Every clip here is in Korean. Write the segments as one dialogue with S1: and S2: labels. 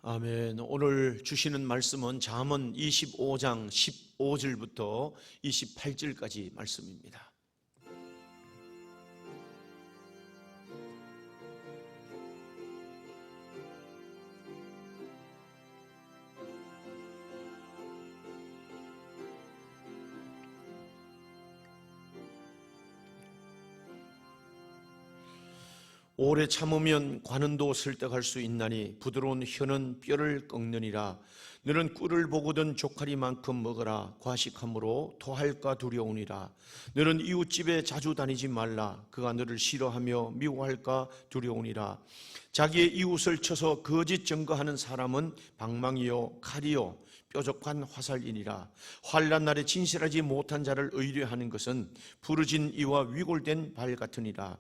S1: 아멘. 오늘 주시는 말씀은 잠언 25장 15절부터 28절까지 말씀입니다. 오래 참으면 관은도 설득할 수 있나니 부드러운 혀는 뼈를 꺾느니라. 너는 꿀을 보거든 조카리만큼 먹어라. 과식함으로 토할까 두려우니라. 너는 이웃집에 자주 다니지 말라. 그가 너를 싫어하며 미워할까 두려우니라. 자기의 이웃을 쳐서 거짓 증거하는 사람은 방망이요 칼이요 뾰족한 화살이니라. 환난 날에 진실하지 못한 자를 의뢰하는 것은 부르진 이와 위골된 발 같으니라.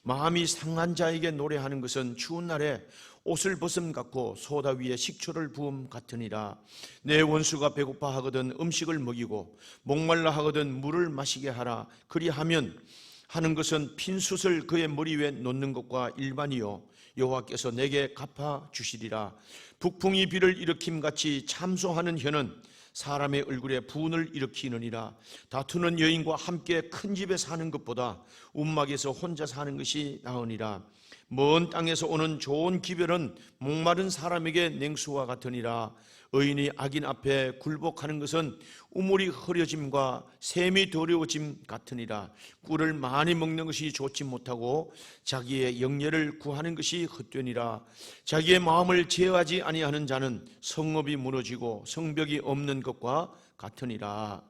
S1: 마음이 상한 자에게 노래하는 것은 추운 날에 옷을 벗음 같고 소다 위에 식초를 부음 같으니라. 내 원수가 배고파 하거든 음식을 먹이고 목말라 하거든 물을 마시게 하라. 그리하면 하는 것은 핀 숯을 그의 머리 위에 놓는 것과 일반이요 여호와께서 내게 갚아 주시리라. 북풍이 비를 일으킴같이 참소하는 혀는 사람의 얼굴에 분을 일으키느니라. 다투는 여인과 함께 큰 집에 사는 것보다 움막에서 혼자 사는 것이 나으니라. 먼 땅에서 오는 좋은 기별은 목마른 사람에게 냉수와 같으니라. 의인이 악인 앞에 굴복하는 것은 우물이 흐려짐과 샘이 더러워짐 같으니라. 꿀을 많이 먹는 것이 좋지 못하고 자기의 영예를 구하는 것이 헛되니라. 자기의 마음을 제어하지 아니하는 자는 성읍이 무너지고 성벽이 없는 것과 같으니라.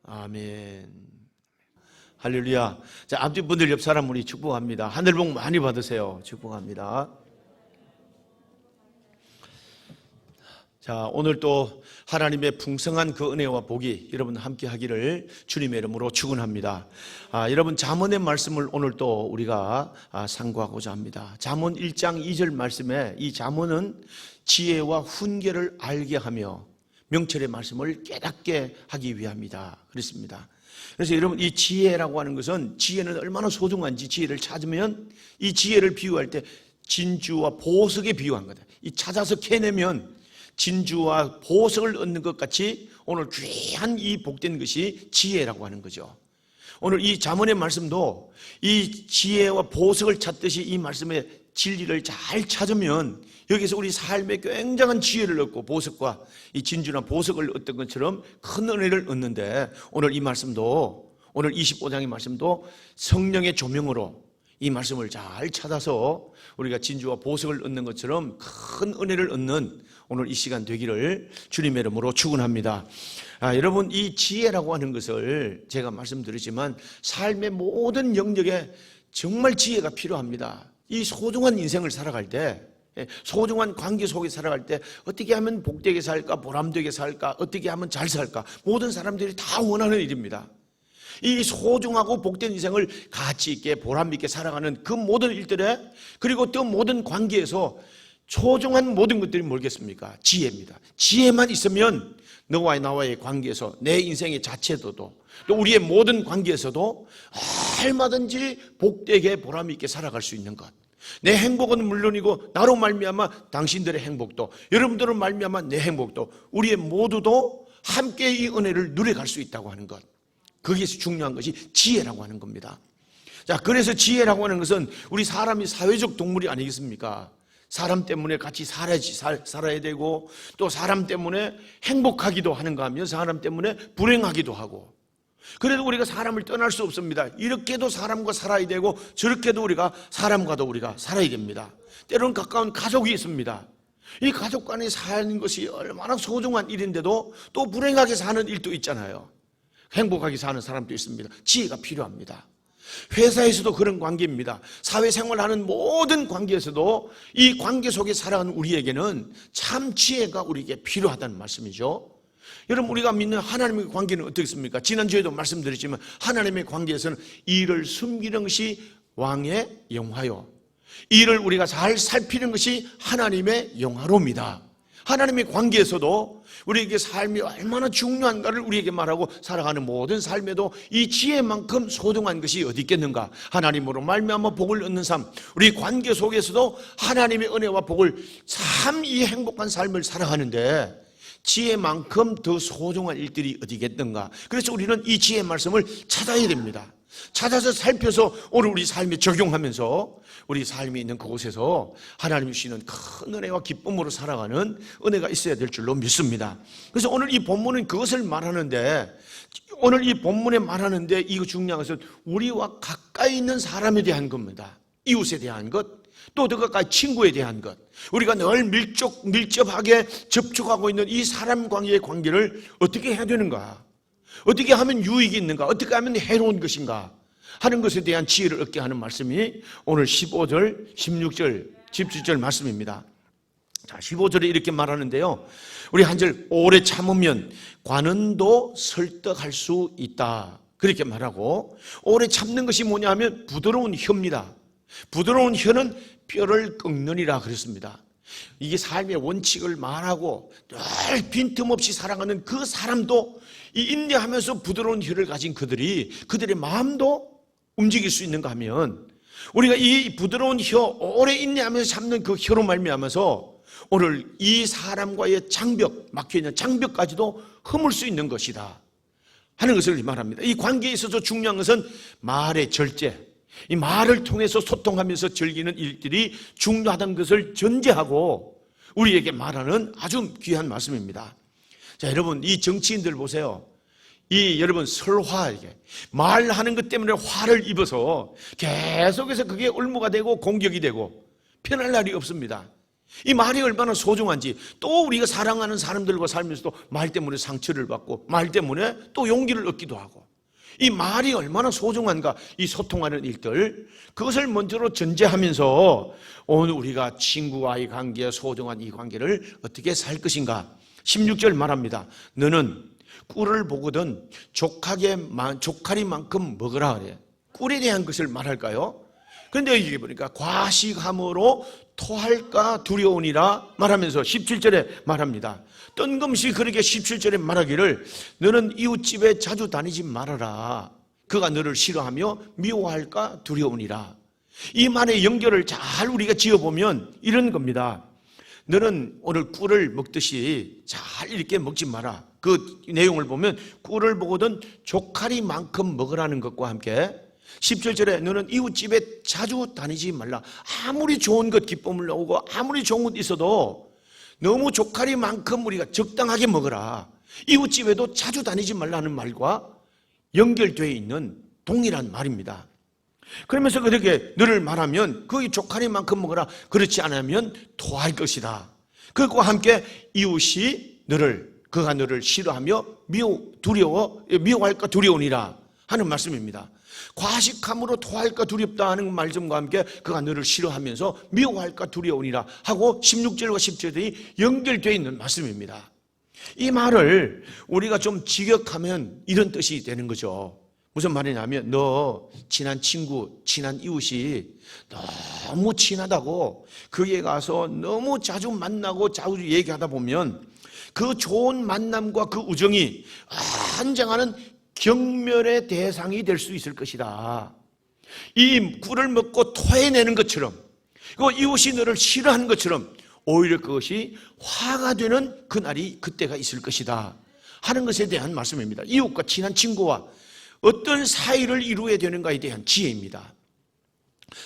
S1: 아멘. 할렐루야. 자, 앞뒤 분들 옆 사람 우리 축복합니다. 하늘 복 많이 받으세요. 축복합니다. 자, 오늘 또 하나님의 풍성한 그 은혜와 복이 여러분 함께 하기를 주님의 이름으로 축원합니다. 여러분 잠언의 말씀을 오늘 또 우리가 상고하고자 합니다. 잠언 1장 2절 말씀에 이 잠언은 지혜와 훈계를 알게 하며 명철의 말씀을 깨닫게 하기 위함이다 그랬습니다. 그래서 여러분 이 지혜라고 하는 것은 지혜는 얼마나 소중한지 지혜를 찾으면 이 지혜를 비유할 때 진주와 보석에 비유한 거다. 이 찾아서 캐내면 진주와 보석을 얻는 것 같이 오늘 귀한 이 복된 것이 지혜라고 하는 거죠. 오늘 이 잠언의 말씀도 이 지혜와 보석을 찾듯이 이 말씀의 진리를 잘 찾으면 여기서 우리 삶에 굉장한 지혜를 얻고 보석과 이 진주나 보석을 얻던 것처럼 큰 은혜를 얻는데 오늘 이 말씀도 오늘 25장의 말씀도 성령의 조명으로 이 말씀을 잘 찾아서 우리가 진주와 보석을 얻는 것처럼 큰 은혜를 얻는 오늘 이 시간 되기를 주님의 이름으로 축원합니다. 여러분 이 지혜라고 하는 것을 제가 말씀드리지만 삶의 모든 영역에 정말 지혜가 필요합니다. 이 소중한 인생을 살아갈 때 소중한 관계 속에 살아갈 때 어떻게 하면 복되게 살까 보람되게 살까 어떻게 하면 잘 살까 모든 사람들이 다 원하는 일입니다. 이 소중하고 복된 인생을 가치 있게 보람 있게 살아가는 그 모든 일들에 그리고 또 모든 관계에서 소중한 모든 것들이 뭐겠습니까? 지혜입니다. 지혜만 있으면 너와 나와의 관계에서 내 인생의 자체도 또 우리의 모든 관계에서도 얼마든지 복되게 보람 있게 살아갈 수 있는 것. 내 행복은 물론이고 나로 말미암아 당신들의 행복도 여러분들로 말미암아 내 행복도 우리의 모두도 함께 이 은혜를 누려갈 수 있다고 하는 것. 거기에서 중요한 것이 지혜라고 하는 겁니다. 자, 그래서 지혜라고 하는 것은 우리 사람이 사회적 동물이 아니겠습니까? 사람 때문에 같이 살아야 되고 또 사람 때문에 행복하기도 하는가 하면 사람 때문에 불행하기도 하고 그래도 우리가 사람을 떠날 수 없습니다. 이렇게도 사람과 살아야 되고 저렇게도 우리가 사람과도 우리가 살아야 됩니다. 때로는 가까운 가족이 있습니다. 이 가족 간에 사는 것이 얼마나 소중한 일인데도 또 불행하게 사는 일도 있잖아요. 행복하게 사는 사람도 있습니다. 지혜가 필요합니다. 회사에서도 그런 관계입니다. 사회생활하는 모든 관계에서도 이 관계 속에 살아가는 우리에게는 참 지혜가 우리에게 필요하다는 말씀이죠. 여러분 우리가 믿는 하나님의 관계는 어떻습니까? 지난주에도 말씀드렸지만 하나님의 관계에서는 이를 숨기는 것이 왕의 영화요 이를 우리가 잘 살피는 것이 하나님의 영화로입니다. 하나님의 관계에서도 우리에게 삶이 얼마나 중요한가를 우리에게 말하고 살아가는 모든 삶에도 이 지혜만큼 소중한 것이 어디 있겠는가. 하나님으로 말미암아 복을 얻는 삶, 우리 관계 속에서도 하나님의 은혜와 복을 참 이 행복한 삶을 살아가는데 지혜만큼 더 소중한 일들이 어디겠는가. 그래서 우리는 이 지혜의 말씀을 찾아야 됩니다. 찾아서 살펴서 오늘 우리 삶에 적용하면서 우리 삶이 있는 그곳에서 하나님이 주시는 큰 은혜와 기쁨으로 살아가는 은혜가 있어야 될 줄로 믿습니다. 그래서 오늘 이 본문은 그것을 말하는데, 오늘 이 본문에 말하는데 이거 중요한 것은 우리와 가까이 있는 사람에 대한 겁니다. 이웃에 대한 것, 또 더 가까이 친구에 대한 것, 우리가 늘 밀접하게 접촉하고 있는 이 사람 관계의 관계를 어떻게 해야 되는가, 어떻게 하면 유익이 있는가, 어떻게 하면 해로운 것인가 하는 것에 대한 지혜를 얻게 하는 말씀이 오늘 15절, 16절, 17절 말씀입니다. 자, 15절에 이렇게 말하는데요, 우리 한 절, 오래 참으면 관은도 설득할 수 있다, 그렇게 말하고, 오래 참는 것이 뭐냐 하면 부드러운 혀입니다. 부드러운 혀는 뼈를 꺾느니라 그랬습니다. 이게 삶의 원칙을 말하고 늘 빈틈없이 살아가는 그 사람도 이 인내하면서 부드러운 혀를 가진 그들의 마음도 움직일 수 있는가 하면, 우리가 이 부드러운 혀, 오래 인내하면서 참는 그 혀로 말미암아서 오늘 이 사람과의 장벽, 막혀있는 장벽까지도 허물 수 있는 것이다 하는 것을 말합니다. 이 관계에 있어서 중요한 것은 말의 절제, 이 말을 통해서 소통하면서 즐기는 일들이 중요하다는 것을 전제하고 우리에게 말하는 아주 귀한 말씀입니다. 자, 여러분, 이 정치인들 보세요. 여러분 설화, 말하는 것 때문에 화를 입어서 계속해서 그게 올무가 되고 공격이 되고 편할 날이 없습니다. 이 말이 얼마나 소중한지, 또 우리가 사랑하는 사람들과 살면서도 말 때문에 상처를 받고 말 때문에 또 용기를 얻기도 하고, 이 말이 얼마나 소중한가, 이 소통하는 일들, 그것을 먼저로 전제하면서 오늘 우리가 친구와의 관계, 소중한 이 관계를 어떻게 살 것인가. 16절 말합니다. 너는 꿀을 보거든 조카리만큼 먹으라 그래. 꿀에 대한 것을 말할까요? 그런데 여기 보니까 과식함으로 토할까 두려우니라 말하면서 17절에 말합니다. 뜬금없이 그렇게 17절에 말하기를 너는 이웃집에 자주 다니지 말아라. 그가 너를 싫어하며 미워할까 두려우니라. 이 말의 연결을 잘 우리가 지어보면 이런 겁니다. 너는 오늘 꿀을 먹듯이 잘 이렇게 먹지 마라. 그 내용을 보면 꿀을 보거든 조카리만큼 먹으라는 것과 함께 17절에 너는 이웃집에 자주 다니지 말라. 아무리 좋은 것, 기쁨을 나오고 아무리 좋은 것 있어도 너무 조카리만큼 우리가 적당하게 먹어라. 이웃집에도 자주 다니지 말라는 말과 연결되어 있는 동일한 말입니다. 그러면서 그렇게 너를 말하면 그 조카리만큼 먹어라. 그렇지 않으면 토할 것이다. 그것과 함께 이웃이 그가 너를 싫어하며 미워할까 두려우니라 하는 말씀입니다. 과식함으로 토할까 두렵다 하는 말씀과 함께 그가 너를 싫어하면서 미워할까 두려우니라 하고 16절과 17절이 연결되어 있는 말씀입니다. 이 말을 우리가 좀 직역하면 이런 뜻이 되는 거죠. 무슨 말이냐면, 너 친한 친구, 친한 이웃이 너무 친하다고 거기에 가서 너무 자주 만나고 자주 얘기하다 보면 그 좋은 만남과 그 우정이 한장하는 경멸의 대상이 될 수 있을 것이다. 이 꿀을 먹고 토해내는 것처럼, 그 이웃이 너를 싫어하는 것처럼 오히려 그것이 화가 되는 그때가 있을 것이다 하는 것에 대한 말씀입니다. 이웃과 친한 친구와 어떤 사이를 이루어야 되는가에 대한 지혜입니다.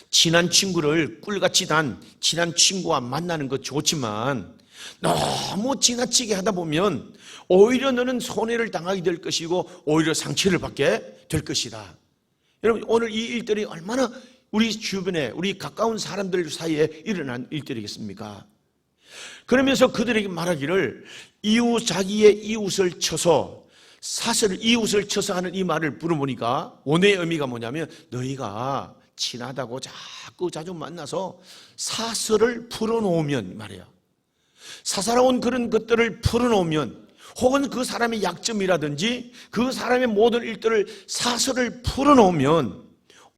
S1: 친한 친구를 꿀같이 단 친한 친구와 만나는 것 좋지만 너무 지나치게 하다 보면 오히려 너는 손해를 당하게 될 것이고 오히려 상처를 받게 될 것이다. 여러분, 오늘 이 일들이 얼마나 우리 주변에, 우리 가까운 사람들 사이에 일어난 일들이겠습니까? 그러면서 그들에게 말하기를 자기의 이웃을 쳐서 이웃을 쳐서 하는 이 말을 물어보니까 원의 의미가 뭐냐면, 너희가 친하다고 자주 만나서 사설을 풀어놓으면 말이야. 사사로운 그런 것들을 풀어놓으면, 혹은 그 사람의 약점이라든지 그 사람의 모든 일들을 사설을 풀어놓으면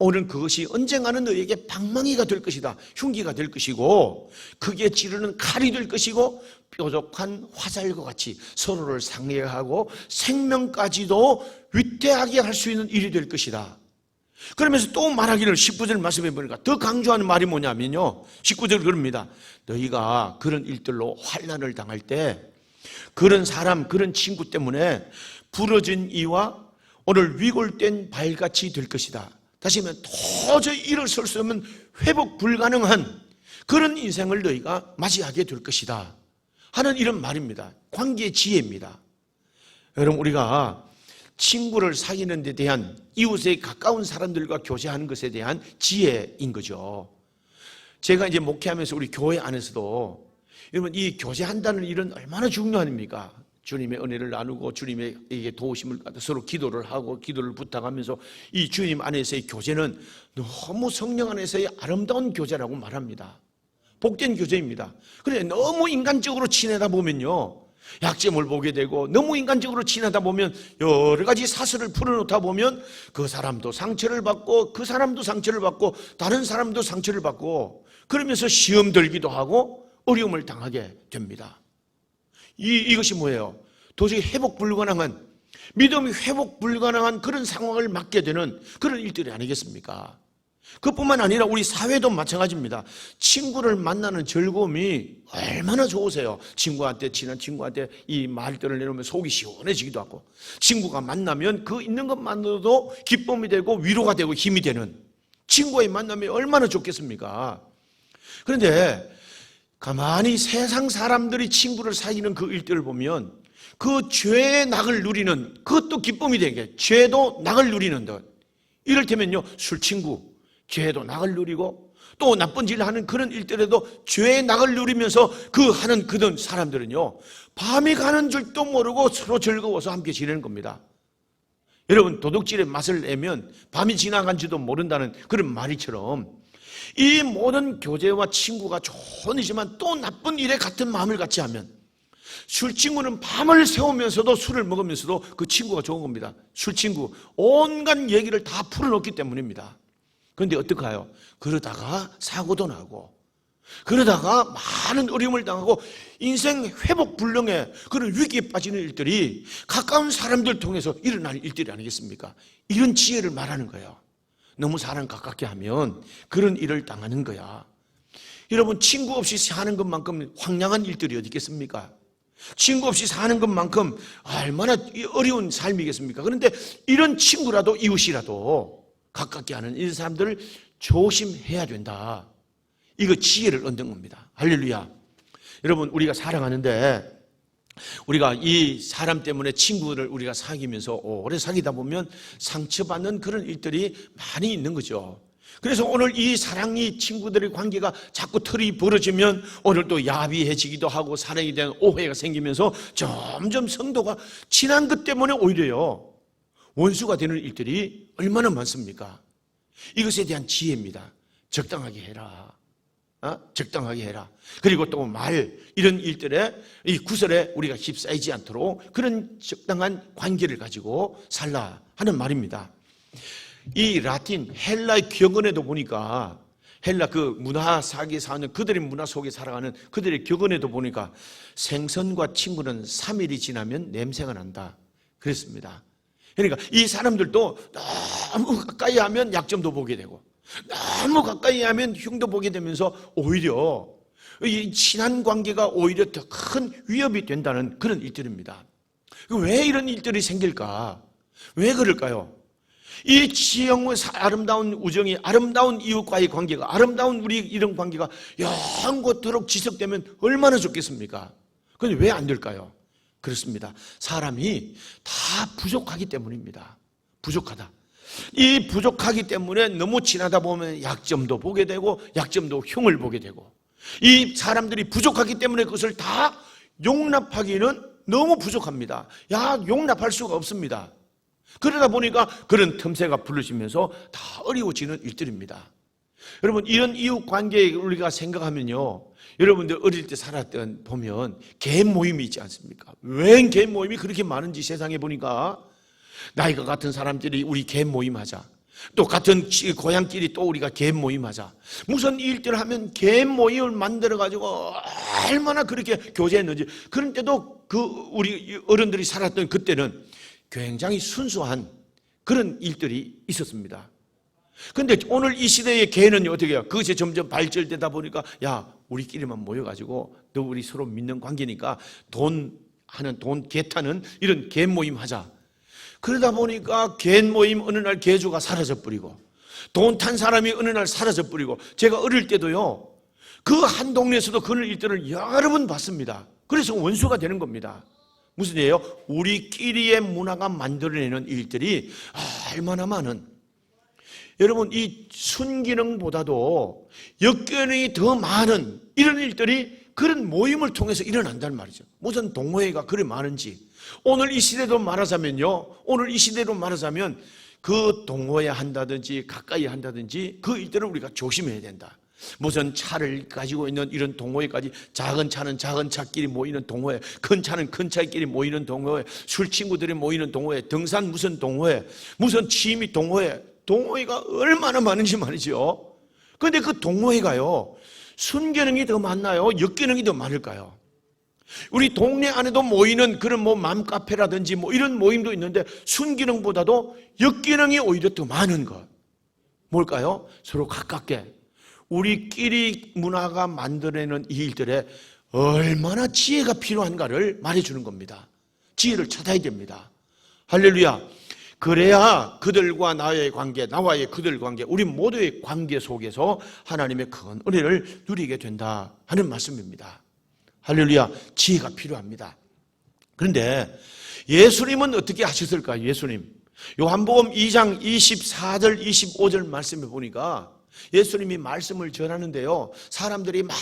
S1: 오늘 그것이 언젠가는 너에게 방망이가 될 것이다. 흉기가 될 것이고 크게 찌르는 칼이 될 것이고 뾰족한 화살과 같이 서로를 상해하고 생명까지도 위태하게 할 수 있는 일이 될 것이다. 그러면서 또 말하기를 19절 말씀해 보니까 더 강조하는 말이 뭐냐면요, 19절 그럽니다. 너희가 그런 일들로 환난을 당할 때 그런 사람, 그런 친구 때문에 부러진 이와 오늘 위골된 발같이 될 것이다. 다시 말하면 도저히 일어설 수 없는 회복 불가능한 그런 인생을 너희가 맞이하게 될 것이다 하는 이런 말입니다. 관계의 지혜입니다. 여러분, 우리가 친구를 사귀는 데 대한, 이웃에 가까운 사람들과 교제하는 것에 대한 지혜인 거죠. 제가 이제 목회하면서 우리 교회 안에서도 여러분, 이 교제한다는 일은 얼마나 중요합니까? 주님의 은혜를 나누고 주님에게 도우심을 받아 서로 기도를 하고 기도를 부탁하면서 이 주님 안에서의 교제는 너무 성령 안에서의 아름다운 교제라고 말합니다. 복된 교제입니다. 그런데 너무 인간적으로 지내다 보면요, 약점을 보게 되고, 너무 인간적으로 지내다 보면 여러 가지 사슬을 풀어놓다 보면 그 사람도 상처를 받고 그 사람도 상처를 받고 다른 사람도 상처를 받고 그러면서 시험 들기도 하고 어려움을 당하게 됩니다. 이것이 뭐예요? 도저히 회복 불가능한, 믿음이 회복 불가능한 그런 상황을 맞게 되는 그런 일들이 아니겠습니까? 그뿐만 아니라 우리 사회도 마찬가지입니다. 친구를 만나는 즐거움이 얼마나 좋으세요. 친구한테, 친한 친구한테 이 말들을 내놓으면 속이 시원해지기도 하고, 친구가 만나면 그 있는 것만으로도 기쁨이 되고 위로가 되고 힘이 되는 친구의 만남이 얼마나 좋겠습니까? 그런데 가만히 세상 사람들이 친구를 사귀는 그 일들을 보면 그 죄의 낙을 누리는, 그것도 기쁨이 되게 죄도 낙을 누리는 것. 이를테면요, 술친구, 죄도 낙을 누리고 또 나쁜 일을 하는 그런 일들에도 죄의 낙을 누리면서 그 하는 그런 사람들은요, 밤이 가는 줄도 모르고 서로 즐거워서 함께 지내는 겁니다. 여러분, 도둑질의 맛을 내면 밤이 지나간지도 모른다는 그런 말이처럼 이 모든 교제와 친구가 좋은 이지만 또 나쁜 일에 같은 마음을 같이 하면, 술친구는 밤을 새우면서도 술을 먹으면서도 그 친구가 좋은 겁니다. 술친구, 온갖 얘기를 다 풀어놓기 때문입니다. 그런데 어떡해요? 그러다가 사고도 나고 그러다가 많은 어려움을 당하고 인생 회복 불능의 그런 위기에 빠지는 일들이 가까운 사람들 통해서 일어날 일들이 아니겠습니까? 이런 지혜를 말하는 거예요. 너무 사람 가깝게 하면 그런 일을 당하는 거야. 여러분, 친구 없이 사는 것만큼 황량한 일들이 어디 있겠습니까? 친구 없이 사는 것만큼 얼마나 어려운 삶이겠습니까? 그런데 이런 친구라도 이웃이라도 가깝게 하는 이런 사람들을 조심해야 된다. 이거 지혜를 얻는 겁니다. 할렐루야. 여러분, 우리가 사랑하는데 우리가 이 사람 때문에 친구를 우리가 사귀면서 오래 사귀다 보면 상처받는 그런 일들이 많이 있는 거죠. 그래서 오늘 이 사랑이, 친구들의 관계가 자꾸 틀이 벌어지면 오늘 또 야비해지기도 하고 사랑에 대한 오해가 생기면서 점점 성도가 지난 것 때문에 오히려요 원수가 되는 일들이 얼마나 많습니까? 이것에 대한 지혜입니다. 적당하게 해라. 적당하게 해라. 그리고 또 말, 이런 일들에, 이 구설에 우리가 휩싸이지 않도록 그런 적당한 관계를 가지고 살라 하는 말입니다. 이 라틴 헬라의 격언에도 보니까, 헬라 그 문화 사기에 사는 그들의 문화 속에 살아가는 그들의 격언에도 보니까 생선과 친구는 3일이 지나면 냄새가 난다 그랬습니다. 그러니까 이 사람들도 너무 가까이 하면 약점도 보게 되고 너무 가까이 하면 흉도 보게 되면서 오히려 이 친한 관계가 오히려 더 큰 위협이 된다는 그런 일들입니다. 왜 이런 일들이 생길까? 왜 그럴까요? 이 지형의 아름다운 우정이, 아름다운 이웃과의 관계가, 아름다운 우리 이런 관계가 영원토록 지속되면 얼마나 좋겠습니까? 그런데 왜 안 될까요? 그렇습니다. 사람이 다 부족하기 때문입니다. 부족하다. 이 부족하기 때문에 너무 지나다 보면 약점도 보게 되고 약점도 흉을 보게 되고, 이 사람들이 부족하기 때문에 그것을 다 용납하기는 너무 부족합니다. 용납할 수가 없습니다. 그러다 보니까 그런 틈새가 부르시면서 다 어려워지는 일들입니다. 여러분, 이런 이웃 관계에 우리가 생각하면요, 여러분들 어릴 때 살았던 보면 개 모임이 있지 않습니까? 왜 개 모임이 그렇게 많은지 세상에 보니까 나이가 같은 사람들이 우리 개 모임 하자. 또 같은 고향끼리 또 우리가 개인 모임 하자. 무슨 일들을 하면 개인 모임을 만들어 가지고 얼마나 그렇게 교제했는지. 그런 때도 그 우리 어른들이 살았던 그때는 굉장히 순수한 그런 일들이 있었습니다. 그런데 오늘 이 시대의 개는 어떻게 해요? 그것이 점점 발전되다 보니까 야, 우리끼리만 모여가지고 너 우리 서로 믿는 관계니까 돈 개 타는 이런 개 모임 하자. 그러다 보니까 개 모임 어느 날 개주가 사라져 버리고 돈 탄 사람이 어느 날 사라져 버리고, 제가 어릴 때도요 그 한 동네에서도 그런 일들을 여러 번 봤습니다. 그래서 원수가 되는 겁니다. 무슨 일이에요? 우리끼리의 문화가 만들어내는 일들이 얼마나 많은, 여러분 이 순기능보다도 역기능이 더 많은 이런 일들이 그런 모임을 통해서 일어난단 말이죠. 무슨 동호회가 그리 많은지. 오늘 이 시대로 말하자면요, 오늘 이 시대로 말하자면 그 동호회 한다든지 가까이 한다든지 그 일들을 우리가 조심해야 된다. 무슨 차를 가지고 있는 이런 동호회까지, 작은 차는 작은 차끼리 모이는 동호회, 큰 차는 큰 차끼리 모이는 동호회, 술 친구들이 모이는 동호회, 등산 무슨 동호회, 무슨 취미 동호회, 동호회가 얼마나 많은지 말이죠. 그런데 그 동호회가요 순기능이 더 많나요? 역기능이 더 많을까요? 우리 동네 안에도 모이는 그런 맘카페라든지 이런 모임도 있는데 순기능보다도 역기능이 오히려 더 많은 것. 뭘까요? 서로 가깝게 우리끼리 문화가 만들어내는 이 일들에 얼마나 지혜가 필요한가를 말해주는 겁니다. 지혜를 찾아야 됩니다. 할렐루야. 그래야 그들과 나의 관계, 나와의 그들 관계, 우리 모두의 관계 속에서 하나님의 큰 은혜를 누리게 된다 하는 말씀입니다. 할렐루야. 지혜가 필요합니다. 그런데 예수님은 어떻게 하셨을까요? 예수님 요한복음 2장 24절 25절 말씀에 보니까 예수님이 말씀을 전하는데요 사람들이 막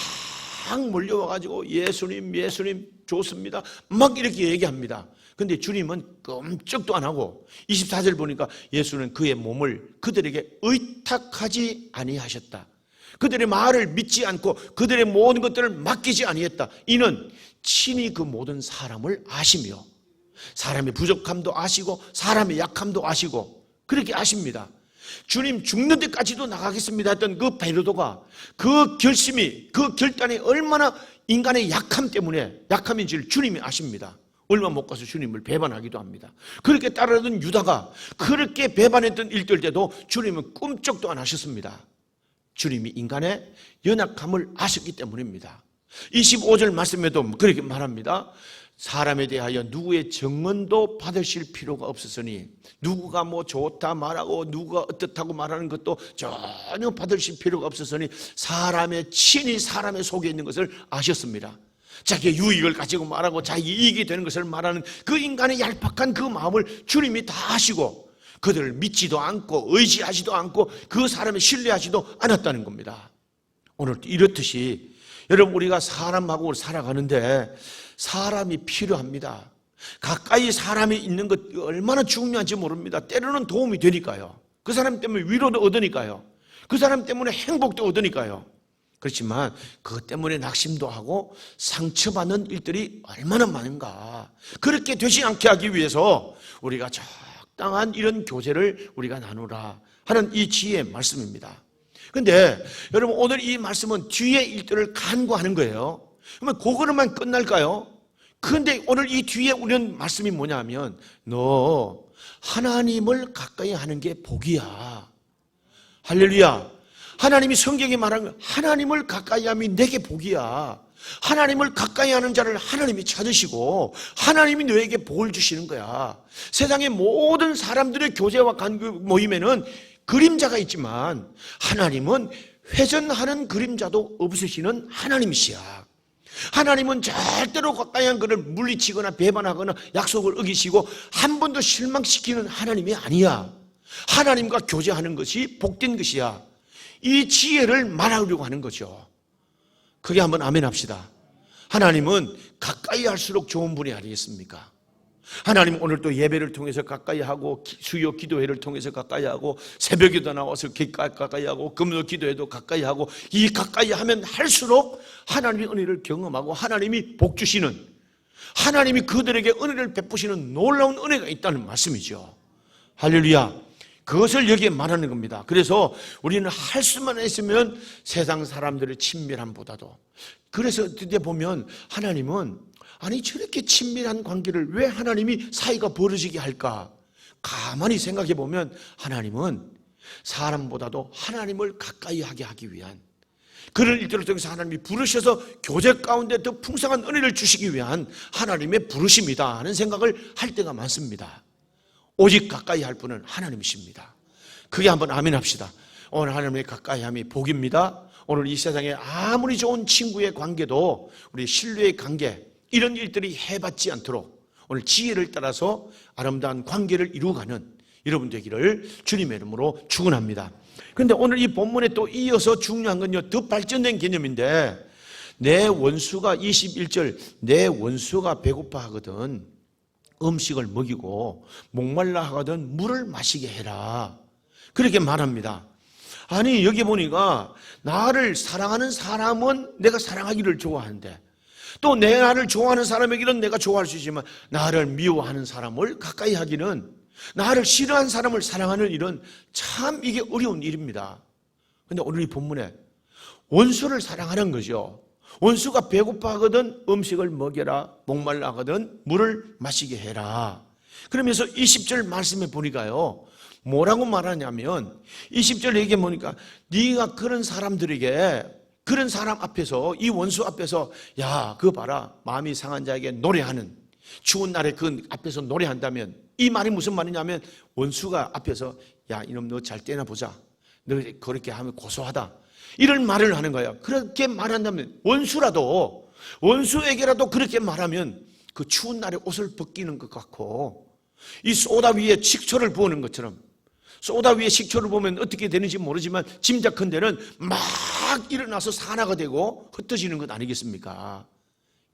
S1: 몰려와가지고 예수님 좋습니다 막 이렇게 얘기합니다. 근데 주님은 끔찍도 안 하고 24절 보니까 예수는 그의 몸을 그들에게 의탁하지 아니하셨다. 그들의 말을 믿지 않고 그들의 모든 것들을 맡기지 아니했다. 이는 친히 그 모든 사람을 아시며 사람의 부족함도 아시고 사람의 약함도 아시고 그렇게 아십니다. 주님 죽는 데까지도 나가겠습니다 했던 그 베드로가 그 결심이, 그 결단이 얼마나 인간의 약함 때문에 약함인지를 주님이 아십니다. 얼마 못 가서 주님을 배반하기도 합니다. 그렇게 따르던 유다가 그렇게 배반했던 일들 때도 주님은 꿈쩍도 안 하셨습니다. 주님이 인간의 연약함을 아셨기 때문입니다. 25절 말씀에도 그렇게 말합니다. 사람에 대하여 누구의 증언도 받으실 필요가 없었으니, 누구가 좋다 말하고 누구가 어떻다고 말하는 것도 전혀 받으실 필요가 없었으니 사람의 친히 사람의 속에 있는 것을 아셨습니다. 자기의 유익을 가지고 말하고 자기 이익이 되는 것을 말하는 그 인간의 얄팍한 그 마음을 주님이 다 아시고 그들을 믿지도 않고 의지하지도 않고 그 사람을 신뢰하지도 않았다는 겁니다. 오늘 이렇듯이 여러분 우리가 사람하고 살아가는데 사람이 필요합니다. 가까이 사람이 있는 것 얼마나 중요한지 모릅니다. 때로는 도움이 되니까요. 그 사람 때문에 위로도 얻으니까요. 그 사람 때문에 행복도 얻으니까요. 그렇지만 그것 때문에 낙심도 하고 상처받는 일들이 얼마나 많은가. 그렇게 되지 않게 하기 위해서 우리가 적당한 이런 교제를 우리가 나누라 하는 이 지혜의 말씀입니다. 그런데 여러분 오늘 이 말씀은 뒤의 일들을 간구하는 거예요. 그러면 그거로만 끝날까요? 그런데 오늘 이 뒤에 우리는 말씀이 뭐냐면 너 하나님을 가까이 하는 게 복이야. 할렐루야. 하나님이 성경에 말하는 하나님을 가까이 함이 내게 복이야. 하나님을 가까이 하는 자를 하나님이 찾으시고 하나님이 너에게 복을 주시는 거야. 세상의 모든 사람들의 교제와 간구 모임에는 그림자가 있지만 하나님은 회전하는 그림자도 없으시는 하나님이시야. 하나님은 절대로 가까이 한 그를 물리치거나 배반하거나 약속을 어기시고 한 번도 실망시키는 하나님이 아니야. 하나님과 교제하는 것이 복된 것이야. 이 지혜를 말하려고 하는 거죠. 그게 한번 아멘 합시다. 하나님은 가까이 할수록 좋은 분이 아니겠습니까? 하나님 오늘 또 예배를 통해서 가까이 하고 수요 기도회를 통해서 가까이 하고 새벽에도 나와서 가까이 하고 금요 기도회도 가까이 하고 이 가까이 하면 할수록 하나님의 은혜를 경험하고 하나님이 복 주시는, 하나님이 그들에게 은혜를 베푸시는 놀라운 은혜가 있다는 말씀이죠. 할렐루야. 그것을 여기에 말하는 겁니다. 그래서 우리는 할 수만 있으면 세상 사람들의 친밀함보다도, 그래서 그때 보면 하나님은 아니 저렇게 친밀한 관계를 왜 하나님이 사이가 벌어지게 할까? 가만히 생각해 보면 하나님은 사람보다도 하나님을 가까이 하게 하기 위한, 그런 일들을 통해서 하나님이 부르셔서 교제 가운데 더 풍성한 은혜를 주시기 위한 하나님의 부르심이다 하는 생각을 할 때가 많습니다. 오직 가까이 할 분은 하나님이십니다. 그게 한번 아멘 합시다. 오늘 하나님의 가까이 함이 복입니다. 오늘 이 세상에 아무리 좋은 친구의 관계도 우리 신뢰의 관계, 이런 일들이 해받지 않도록 오늘 지혜를 따라서 아름다운 관계를 이루어가는 여러분 되기를 주님의 이름으로 축원합니다. 그런데 오늘 이 본문에 또 이어서 중요한 건요, 더 발전된 개념인데, 내 원수가 21절, 내 원수가 배고파 하거든 음식을 먹이고 목말라 하거든 물을 마시게 해라, 그렇게 말합니다. 아니 여기 보니까 나를 사랑하는 사람은 내가 사랑하기를 좋아하는데, 또 나를 좋아하는 사람에게는 내가 좋아할 수 있지만 나를 미워하는 사람을 가까이 하기는, 나를 싫어하는 사람을 사랑하는 일은 참 이게 어려운 일입니다. 그런데 오늘 이 본문에 원수를 사랑하는 거죠. 원수가 배고파 하거든 음식을 먹여라, 목말라 하거든 물을 마시게 해라. 그러면서 20절 말씀에 보니까요, 뭐라고 말하냐면 20절 얘기해 보니까 네가 그런 사람들에게, 그런 사람 앞에서, 이 원수 앞에서 야 그거 봐라, 마음이 상한 자에게 노래하는, 추운 날에 그 앞에서 노래한다면, 이 말이 무슨 말이냐면 원수가 앞에서 야 이놈 너 잘 때나 보자, 너 그렇게 하면 고소하다, 이런 말을 하는 거예요. 그렇게 말한다면 원수라도, 원수에게라도 그렇게 말하면 그 추운 날에 옷을 벗기는 것 같고, 이 쏘다 위에 식초를 부어는 것처럼, 쏘다 위에 식초를 보면 어떻게 되는지 모르지만 짐작컨대는 막 일어나서 산화가 되고 흩어지는 것 아니겠습니까?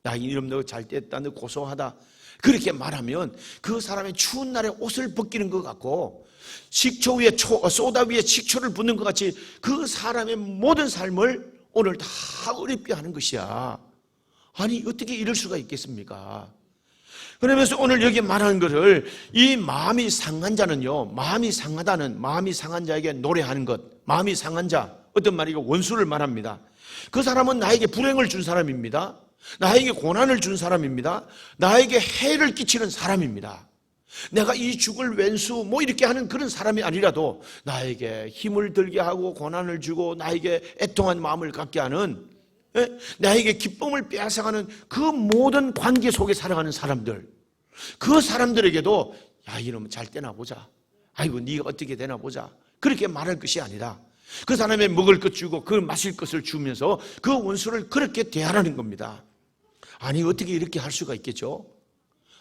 S1: 야 이놈 너 잘 됐다, 너 고소하다, 그렇게 말하면 그 사람의 추운 날에 옷을 벗기는 것 같고, 식초 위에 쏘다 위에 식초를 붓는 것 같이 그 사람의 모든 삶을 오늘 다 어렵게 하는 것이야. 아니 어떻게 이럴 수가 있겠습니까? 그러면서 오늘 여기 말하는 것을, 이 마음이 상한 자는요, 마음이 상하다는, 마음이 상한 자에게 노래하는 것, 마음이 상한 자, 어떤 말이고 원수를 말합니다. 그 사람은 나에게 불행을 준 사람입니다. 나에게 고난을 준 사람입니다. 나에게 해를 끼치는 사람입니다. 내가 이 죽을 왼수 뭐 이렇게 하는 그런 사람이 아니라도 나에게 힘을 들게 하고 고난을 주고 나에게 애통한 마음을 갖게 하는, 나에게 기쁨을 빼앗아가는 그 모든 관계 속에 살아가는 사람들, 그 사람들에게도 야 이놈은 잘 되나 보자, 아이고 네가 어떻게 되나 보자, 그렇게 말할 것이 아니라 그 사람의 먹을 것 주고 그 마실 것을 주면서 그 원수를 그렇게 대하라는 겁니다. 아니 어떻게 이렇게 할 수가 있겠죠?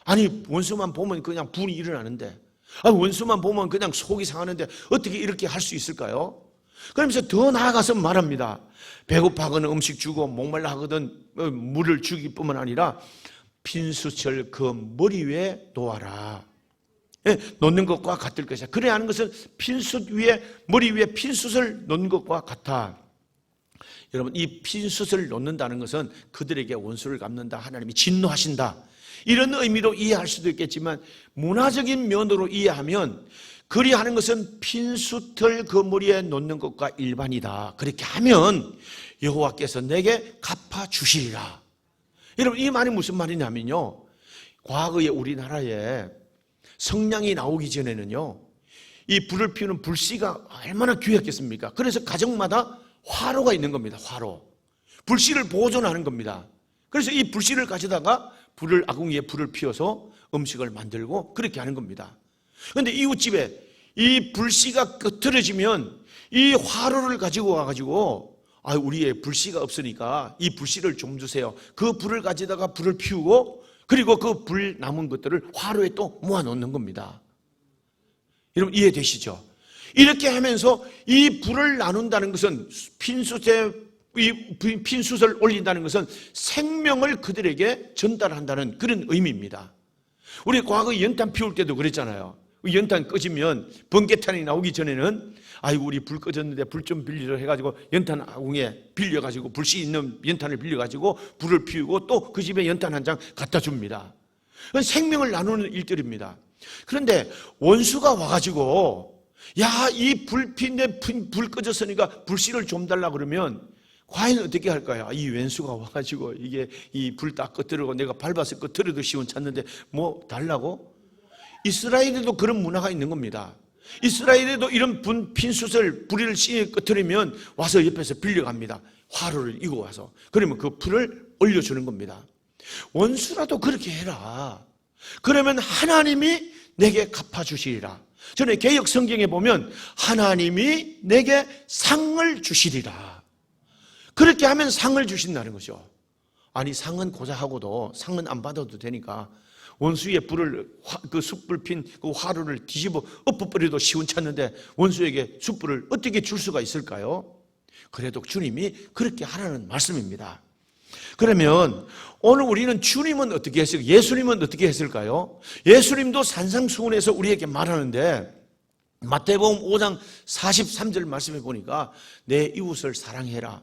S1: 아니 원수만 보면 그냥 분이 일어나는데, 원수만 보면 그냥 속이 상하는데 어떻게 이렇게 할 수 있을까요? 그러면서 더 나아가서 말합니다. 배고파거든 음식 주고 목말라 하거든 물을 주기 뿐만 아니라 핀수철 그 머리 위에 놓아라. 놓는 것과 같을 것이야. 그래야 하는 것은 핀숫 위에, 머리 위에 핀숫을 놓는 것과 같아. 여러분 이 핀숫을 놓는다는 것은 그들에게 원수를 갚는다, 하나님이 진노하신다, 이런 의미로 이해할 수도 있겠지만, 문화적인 면으로 이해하면 그리하는 것은 핀숫을 그 머리에 놓는 것과 일반이다. 그렇게 하면 여호와께서 내게 갚아주시리라. 여러분 이 말이 무슨 말이냐면요, 과거에 우리나라에 성냥이 나오기 전에는요, 이 불을 피우는 불씨가 얼마나 귀했겠습니까? 그래서 가정마다 화로가 있는 겁니다. 화로, 불씨를 보존하는 겁니다. 그래서 이 불씨를 가져다가 불을, 아궁이에 불을 피워서 음식을 만들고 그렇게 하는 겁니다. 그런데 이웃집에 이 불씨가 끄트러지면 이 화로를 가지고 와가지고 우리의 불씨가 없으니까 이 불씨를 좀 주세요. 그 불을 가져다가 불을 피우고, 그리고 그 불 남은 것들을 화로에 또 모아놓는 겁니다. 여러분 이해되시죠? 이렇게 하면서 이 불을 나눈다는 것은, 이 핀숫을 올린다는 것은 생명을 그들에게 전달한다는 그런 의미입니다. 우리 과거 연탄 피울 때도 그랬잖아요. 연탄 꺼지면 번개탄이 나오기 전에는 아이고 우리 불 꺼졌는데 불 좀 빌리려 해가지고 연탄 아궁에 빌려가지고, 불씨 있는 연탄을 빌려가지고 불을 피우고 또 그 집에 연탄 한 장 갖다 줍니다. 그건 생명을 나누는 일들입니다. 그런데 원수가 와가지고 야, 이 불빛에 불 꺼졌으니까 불씨를 좀 달라 그러면 과연 어떻게 할까요? 이 왼수가 와가지고 이게 이 불 딱 꺼뜨리고 내가 밟아서 꺼뜨려도 시원찮는데 뭐 달라고? 이스라엘에도 그런 문화가 있는 겁니다. 이스라엘에도 이런 핀숯을 불을 꺼뜨리면 와서 옆에서 빌려갑니다. 화로를 이고 와서. 그러면 그 불을 올려주는 겁니다. 원수라도 그렇게 해라. 그러면 하나님이 내게 갚아주시리라. 전에 개역 성경에 보면 하나님이 내게 상을 주시리라. 그렇게 하면 상을 주신다는 거죠. 아니, 상은 고자하고도 상은 안 받아도 되니까 원수의 불을, 그 숯불 핀 그 화로를 뒤집어 엎어버려도 시원찮는데 원수에게 숯불을 어떻게 줄 수가 있을까요? 그래도 주님이 그렇게 하라는 말씀입니다. 그러면 오늘 우리는 주님은 어떻게 했을까요? 예수님은 어떻게 했을까요? 예수님도 산상수훈에서 우리에게 말하는데 마태복음 5장 43절 말씀해 보니까 내 이웃을 사랑해라,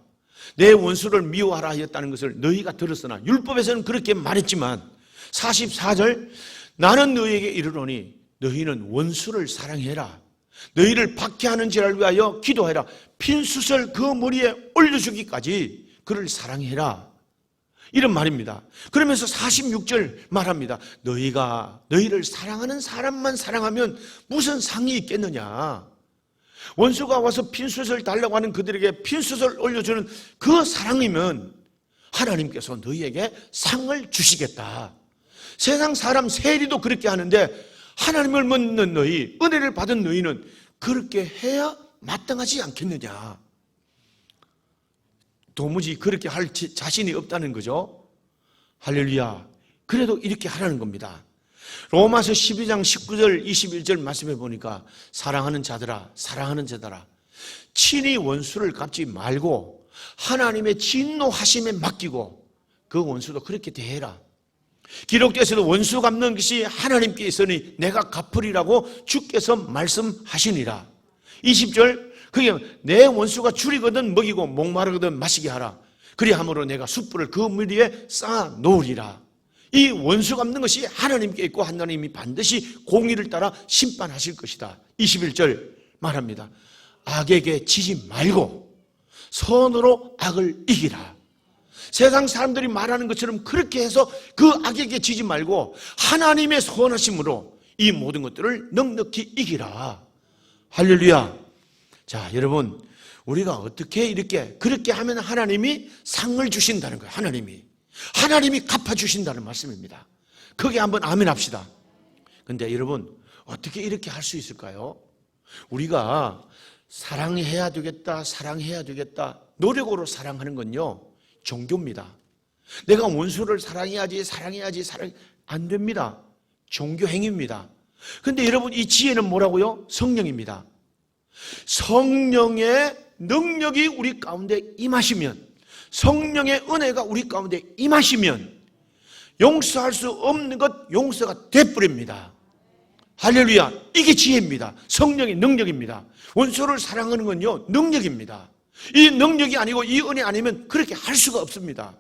S1: 내 원수를 미워하라 하였다는 것을 너희가 들었으나, 율법에서는 그렇게 말했지만 44절 나는 너희에게 이르노니 너희는 원수를 사랑해라, 너희를 박해하는 자를 위하여 기도해라, 핀숯을 그 머리에 올려주기까지 그를 사랑해라, 이런 말입니다. 그러면서 46절 말합니다. 너희를 사랑하는 사람만 사랑하면 무슨 상이 있겠느냐. 원수가 와서 핀숯을 달라고 하는 그들에게 핀숯을 올려주는 그 사랑이면 하나님께서 너희에게 상을 주시겠다. 세상 사람 세리도 그렇게 하는데 하나님을 믿는 너희, 은혜를 받은 너희는 그렇게 해야 마땅하지 않겠느냐. 도무지 그렇게 할 자신이 없다는 거죠. 할렐루야. 그래도 이렇게 하라는 겁니다. 로마서 12장 19절 21절 말씀해 보니까 사랑하는 자들아, 사랑하는 자들아, 친히 원수를 갚지 말고 하나님의 진노하심에 맡기고 그 원수도 그렇게 대해라. 기록되어서도 원수 갚는 것이 하나님께 있으니 내가 갚으리라고 주께서 말씀하시니라. 20절, 그게 내 원수가 줄이거든 먹이고 목마르거든 마시게 하라. 그리함으로 내가 숯불을 그 물 위에 쌓아 놓으리라. 이 원수 갚는 것이 하나님께 있고 하나님이 반드시 공의를 따라 심판하실 것이다. 21절 말합니다. 악에게 지지 말고 선으로 악을 이기라. 세상 사람들이 말하는 것처럼 그렇게 해서 그 악에게 지지 말고 하나님의 선하심으로 이 모든 것들을 넉넉히 이기라. 할렐루야. 자, 여러분, 우리가 어떻게 이렇게 그렇게 하면 하나님이 상을 주신다는 거예요. 하나님이 갚아주신다는 말씀입니다. 거기에 한번 아멘 합시다. 근데 여러분, 어떻게 이렇게 할 수 있을까요? 우리가 사랑해야 되겠다, 노력으로 사랑하는 건요, 종교입니다. 내가 원수를 사랑해야지, 안 됩니다. 종교 행위입니다. 근데 여러분, 이 지혜는 뭐라고요? 성령입니다. 성령의 능력이 우리 가운데 임하시면, 성령의 은혜가 우리 가운데 임하시면 용서할 수 없는 것 용서가 돼버립니다. 할렐루야. 이게 지혜입니다. 성령의 능력입니다. 원수를 사랑하는 건요, 능력입니다. 이 능력이 아니고 이 은혜 아니면 그렇게 할 수가 없습니다.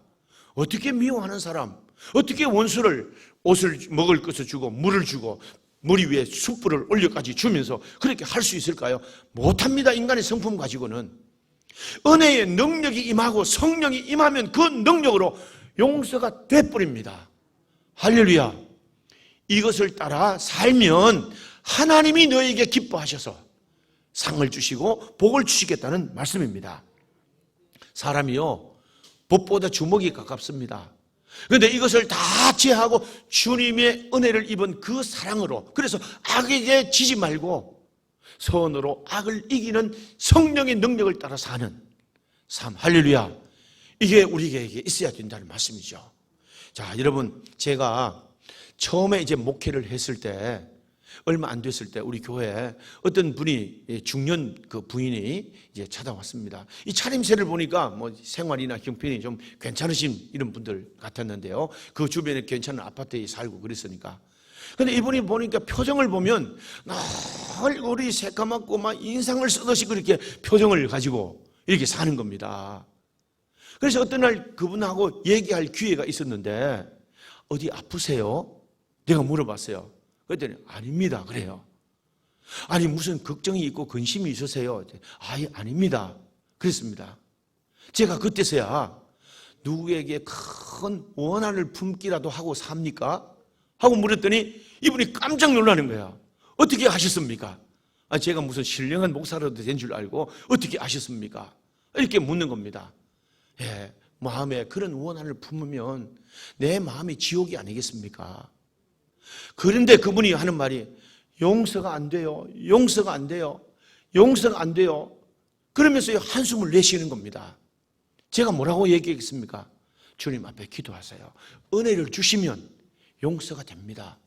S1: 어떻게 미워하는 사람, 어떻게 원수를 옷을 먹을 것을 주고 물을 주고 머리 위에 숯불을 올려까지 주면서 그렇게 할 수 있을까요? 못합니다. 인간의 성품 가지고는. 은혜의 능력이 임하고 성령이 임하면 그 능력으로 용서가 돼버립니다. 할렐루야. 이것을 따라 살면 하나님이 너에게 기뻐하셔서 상을 주시고 복을 주시겠다는 말씀입니다. 사람이요, 법보다 주먹이 가깝습니다. 그런데 이것을 다 제하고 주님의 은혜를 입은 그 사랑으로, 그래서 악에게 지지 말고 선으로 악을 이기는 성령의 능력을 따라 사는 삶. 할렐루야. 이게 우리에게 있어야 된다는 말씀이죠. 자, 여러분, 제가 처음에 이제 목회를 했을 때, 얼마 안 됐을 때 우리 교회에 어떤 분이, 중년 그 부인이 이제 찾아왔습니다. 이 차림새를 보니까 뭐 생활이나 형편이 좀 괜찮으신 이런 분들 같았는데요. 그 주변에 괜찮은 아파트에 살고 그랬으니까. 근데 이분이 보니까 표정을 보면 얼굴이 새까맣고 막 인상을 쓰듯이 그렇게 표정을 가지고 이렇게 사는 겁니다. 그래서 어떤 날 그분하고 얘기할 기회가 있었는데, 어디 아프세요? 내가 물어봤어요. 그랬더니 아닙니다. 그래요. 아니 무슨 걱정이 있고 근심이 있으세요? 아닙니다. 그랬습니다. 제가 그때서야 누구에게 큰 원한을 품기라도 하고 삽니까? 하고 물었더니 이분이 깜짝 놀라는 거야. 어떻게 하셨습니까? 제가 무슨 신령한 목사라도 된 줄 알고 어떻게 아셨습니까? 이렇게 묻는 겁니다. 예, 마음에 그런 원한을 품으면 내 마음이 지옥이 아니겠습니까? 그런데 그분이 하는 말이 용서가 안 돼요. 용서가 안 돼요. 용서가 안 돼요. 그러면서 한숨을 내쉬는 겁니다. 제가 뭐라고 얘기했습니까? 주님 앞에 기도하세요. 은혜를 주시면 용서가 됩니다.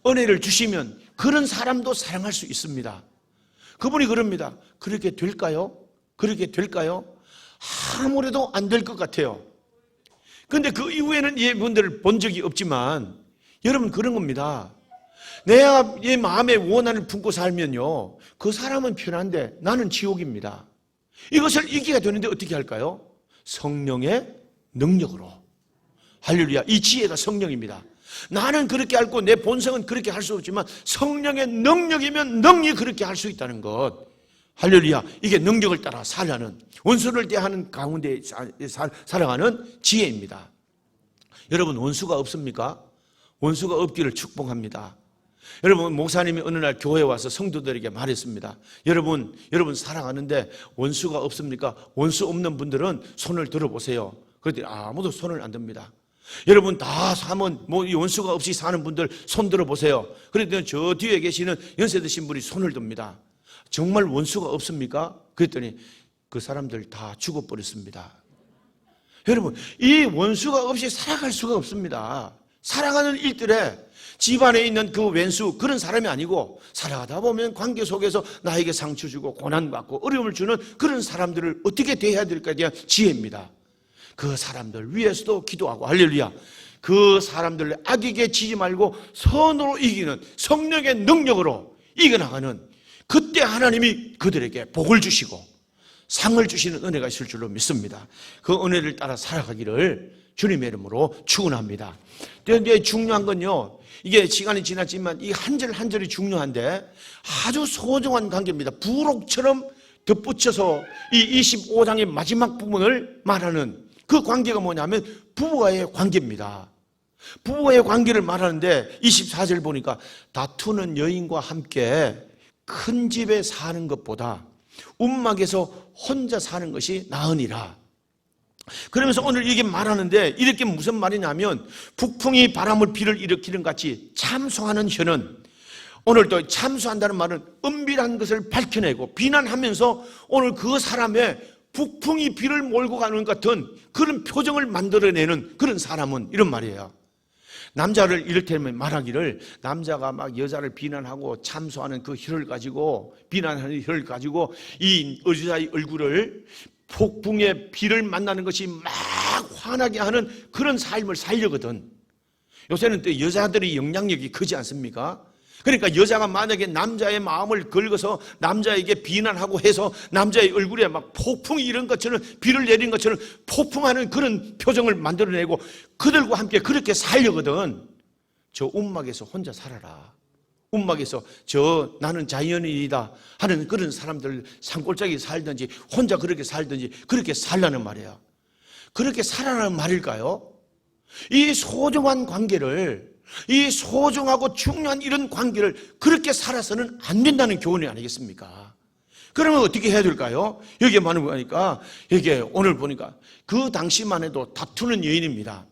S1: 은혜를 주시면 그런 사람도 사랑할 수 있습니다. 그분이 그럽니다. 그렇게 될까요? 그렇게 될까요? 아무래도 안 될 것 같아요. 그런데 그 이후에는 이분들을 본 적이 없지만 여러분 그런 겁니다. 내가 이 마음에 원한을 품고 살면요, 그 사람은 편한데 나는 지옥입니다. 이것을 이기게 되는데 어떻게 할까요? 성령의 능력으로. 할렐루야. 이 지혜가 성령입니다. 나는 그렇게 알고 내 본성은 그렇게 할 수 없지만 성령의 능력이면 능히 그렇게 할 수 있다는 것. 할렐루야. 이게 능력을 따라 살아가는, 원수를 대하는 가운데 살아가는 지혜입니다. 여러분 원수가 없습니까? 원수가 없기를 축복합니다. 여러분 목사님이 어느 날 교회에 와서 성도들에게 말했습니다. 여러분 살아가는데 원수가 없습니까? 원수 없는 분들은 손을 들어보세요. 그랬더니 아무도 손을 안 듭니다. 여러분 다 사면 이 원수가 없이 사는 분들 손 들어보세요. 그랬더니 저 뒤에 계시는 연세 드신 분이 손을 듭니다. 정말 원수가 없습니까? 그랬더니 그 사람들 다 죽어버렸습니다. 여러분 이 원수가 없이 살아갈 수가 없습니다. 살아가는 일들에 집안에 있는 그 왼수 그런 사람이 아니고 살아가다 보면 관계 속에서 나에게 상처 주고 고난받고 어려움을 주는 그런 사람들을 어떻게 대해야 될까에 대한 지혜입니다. 그 사람들 위해서도 기도하고 할렐루야. 그 사람들을 악에게 지지 말고 선으로 이기는 성령의 능력으로 이겨나가는 그때 하나님이 그들에게 복을 주시고 상을 주시는 은혜가 있을 줄로 믿습니다. 그 은혜를 따라 살아가기를 주님의 이름으로 축원합니다. 그런데 중요한 건요, 이게 시간이 지났지만 이 한 절 한 절이 중요한데 아주 소중한 관계입니다. 부록처럼 덧붙여서 이 25장의 마지막 부분을 말하는 그 관계가 뭐냐면 부부와의 관계입니다. 부부와의 관계를 말하는데 24절 보니까 다투는 여인과 함께 큰 집에 사는 것보다 움막에서 혼자 사는 것이 나으니라. 그러면서 오늘 이게 말하는데 이렇게 무슨 말이냐면 북풍이 바람을 비를 일으키는 같이 참소하는 혀는, 오늘 또 참소한다는 말은 은밀한 것을 밝혀내고 비난하면서 오늘 그 사람의 북풍이 비를 몰고 가는 것 같은 그런 표정을 만들어내는 그런 사람은 이런 말이에요. 남자를 이를테면 말하기를, 남자가 막 여자를 비난하고 참소하는 그 혀를 가지고, 비난하는 혀를 가지고 이 여자의 얼굴을 폭풍의 비를 만나는 것이 막 환하게 하는 그런 삶을 살려거든. 요새는 또 여자들이 영향력이 크지 않습니까? 그러니까 여자가 만약에 남자의 마음을 긁어서 남자에게 비난하고 해서 남자의 얼굴에 막 폭풍이 이런 것처럼 비를 내린 것처럼 폭풍하는 그런 표정을 만들어내고 그들과 함께 그렇게 살려거든. 저 움막에서 혼자 살아라. 움막에서 나는 자연인이다 하는 그런 사람들 산골짜기 살든지 혼자 그렇게 살든지 그렇게 살라는 말이에요. 그렇게 살아라는 말일까요? 이 소중한 관계를, 이 소중하고 중요한 이런 관계를 그렇게 살아서는 안 된다는 교훈이 아니겠습니까? 그러면 어떻게 해야 될까요? 여기에 많은 거니까, 여기에 오늘 보니까 그 당시만 해도 다투는 여인입니다.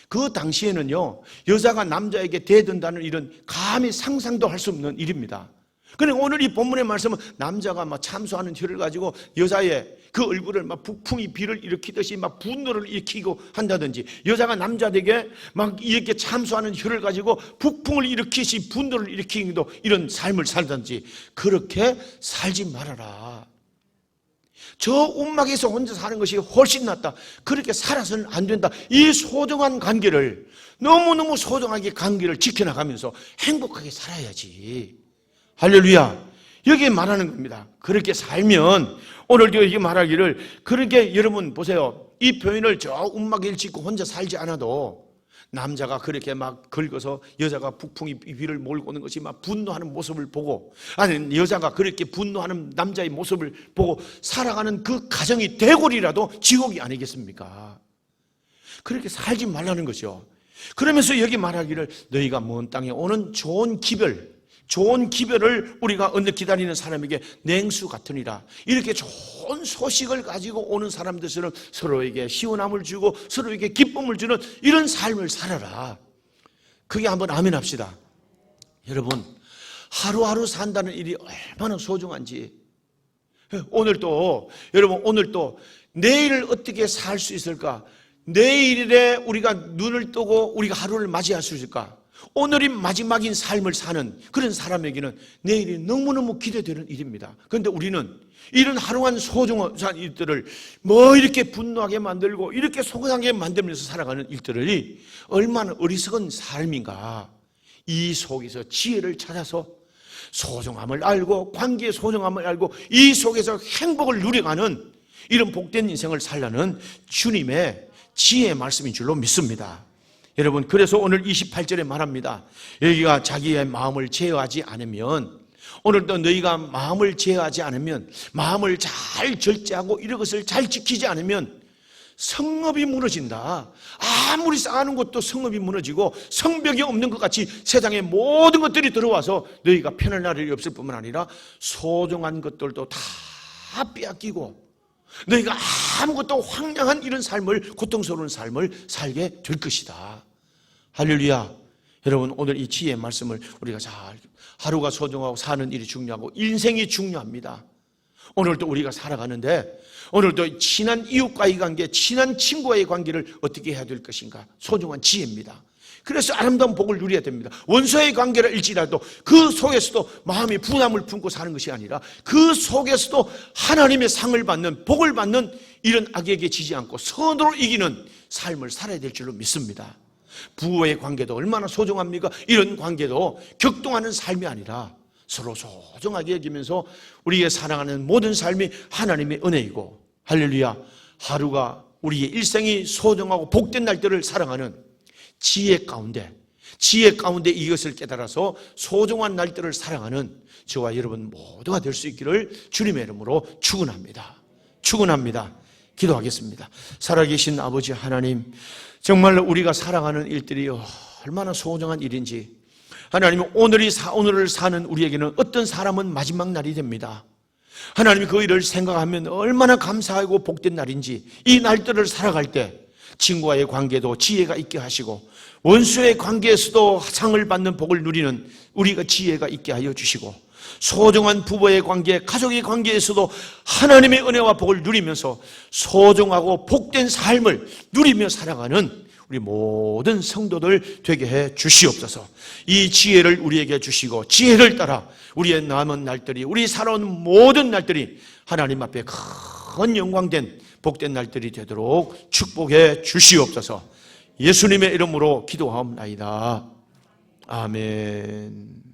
S1: 그 당시에는요, 여자가 남자에게 대든다는 일은 감히 상상도 할 수 없는 일입니다. 그런데 오늘 이 본문의 말씀은 남자가 막 참소하는 혀를 가지고 여자의 그 얼굴을 막 북풍이 비를 일으키듯이 막 분노를 일으키고 한다든지, 여자가 남자에게 막 이렇게 참소하는 혀를 가지고 북풍을 일으키시 분노를 일으키기도 이런 삶을 살든지 그렇게 살지 말아라. 저 움막에서 혼자 사는 것이 훨씬 낫다. 그렇게 살아서는 안 된다. 이 소중한 관계를, 너무너무 소중하게 관계를 지켜나가면서 행복하게 살아야지. 할렐루야. 여기에 말하는 겁니다. 그렇게 살면, 오늘도 이게 말하기를, 그렇게 여러분 보세요. 이 표현을 저 움막을 짓고 혼자 살지 않아도 남자가 그렇게 막 긁어서 여자가 북풍이 위를 몰고 오는 것이 막 분노하는 모습을 보고, 아니 여자가 그렇게 분노하는 남자의 모습을 보고 살아가는 그 가정이 대골이라도 지옥이 아니겠습니까? 그렇게 살지 말라는 거죠. 그러면서 여기 말하기를 너희가 먼 땅에 오는 좋은 기별을 우리가 언제 기다리는 사람에게 냉수 같으니라. 이렇게 좋은 소식을 가지고 오는 사람들처럼 서로에게 시원함을 주고 서로에게 기쁨을 주는 이런 삶을 살아라. 그게 한번 아멘 합시다. 여러분, 하루하루 산다는 일이 얼마나 소중한지. 오늘도 여러분, 오늘도 내일을 어떻게 살 수 있을까? 내일에 우리가 눈을 뜨고 우리가 하루를 맞이할 수 있을까? 오늘이 마지막인 삶을 사는 그런 사람에게는 내일이 너무너무 기대되는 일입니다. 그런데 우리는 이런 하루한 소중한 일들을 뭐 이렇게 분노하게 만들고 이렇게 속상하게 만들면서 살아가는 일들이 얼마나 어리석은 삶인가. 이 속에서 지혜를 찾아서 소중함을 알고 관계의 소중함을 알고 이 속에서 행복을 누려가는 이런 복된 인생을 살라는 주님의 지혜의 말씀인 줄로 믿습니다. 여러분, 그래서 오늘 28절에 말합니다. 여기가 자기의 마음을 제어하지 않으면, 오늘도 너희가 마음을 제어하지 않으면, 마음을 잘 절제하고 이런 것을 잘 지키지 않으면 성읍이 무너진다. 아무리 쌓아놓은 것도 성읍이 무너지고 성벽이 없는 것 같이 세상의 모든 것들이 들어와서 너희가 편할 날이 없을 뿐만 아니라 소중한 것들도 다 빼앗기고 너희가 아무것도 황량한 이런 삶을, 고통스러운 삶을 살게 될 것이다. 할렐루야. 여러분, 오늘 이 지혜의 말씀을 우리가 잘, 하루가 소중하고 사는 일이 중요하고 인생이 중요합니다. 오늘도 우리가 살아가는데 오늘도 친한 이웃과의 관계, 친한 친구와의 관계를 어떻게 해야 될 것인가? 소중한 지혜입니다. 그래서 아름다운 복을 누려야 됩니다. 원수의 관계를 일지라도 그 속에서도 마음이 분함을 품고 사는 것이 아니라 그 속에서도 하나님의 상을 받는, 복을 받는 이런 악에게 지지 않고 선으로 이기는 삶을 살아야 될 줄로 믿습니다. 부부의 관계도 얼마나 소중합니까? 이런 관계도 격동하는 삶이 아니라 서로 소중하게 여기면서 우리의 사랑하는 모든 삶이 하나님의 은혜이고, 할렐루야, 하루가 우리의 일생이 소중하고 복된 날들을 사랑하는 지혜 가운데 이것을 깨달아서 소중한 날들을 사랑하는 저와 여러분 모두가 될 수 있기를 주님의 이름으로 축원합니다. 기도하겠습니다. 살아계신 아버지 하나님, 정말로 우리가 사랑하는 일들이 얼마나 소중한 일인지, 하나님, 오늘을 사는 우리에게는 어떤 사람은 마지막 날이 됩니다. 하나님, 그 일을 생각하면 얼마나 감사하고 복된 날인지, 이 날들을 살아갈 때 친구와의 관계도 지혜가 있게 하시고 원수의 관계에서도 상을 받는 복을 누리는 우리가 지혜가 있게 하여 주시고, 소중한 부부의 관계, 가족의 관계에서도 하나님의 은혜와 복을 누리면서 소중하고 복된 삶을 누리며 살아가는 우리 모든 성도들 되게 해 주시옵소서. 이 지혜를 우리에게 주시고 지혜를 따라 우리의 남은 날들이, 우리 살아온 모든 날들이 하나님 앞에 큰 영광된 복된 날들이 되도록 축복해 주시옵소서. 예수님의 이름으로 기도하옵나이다. 아멘.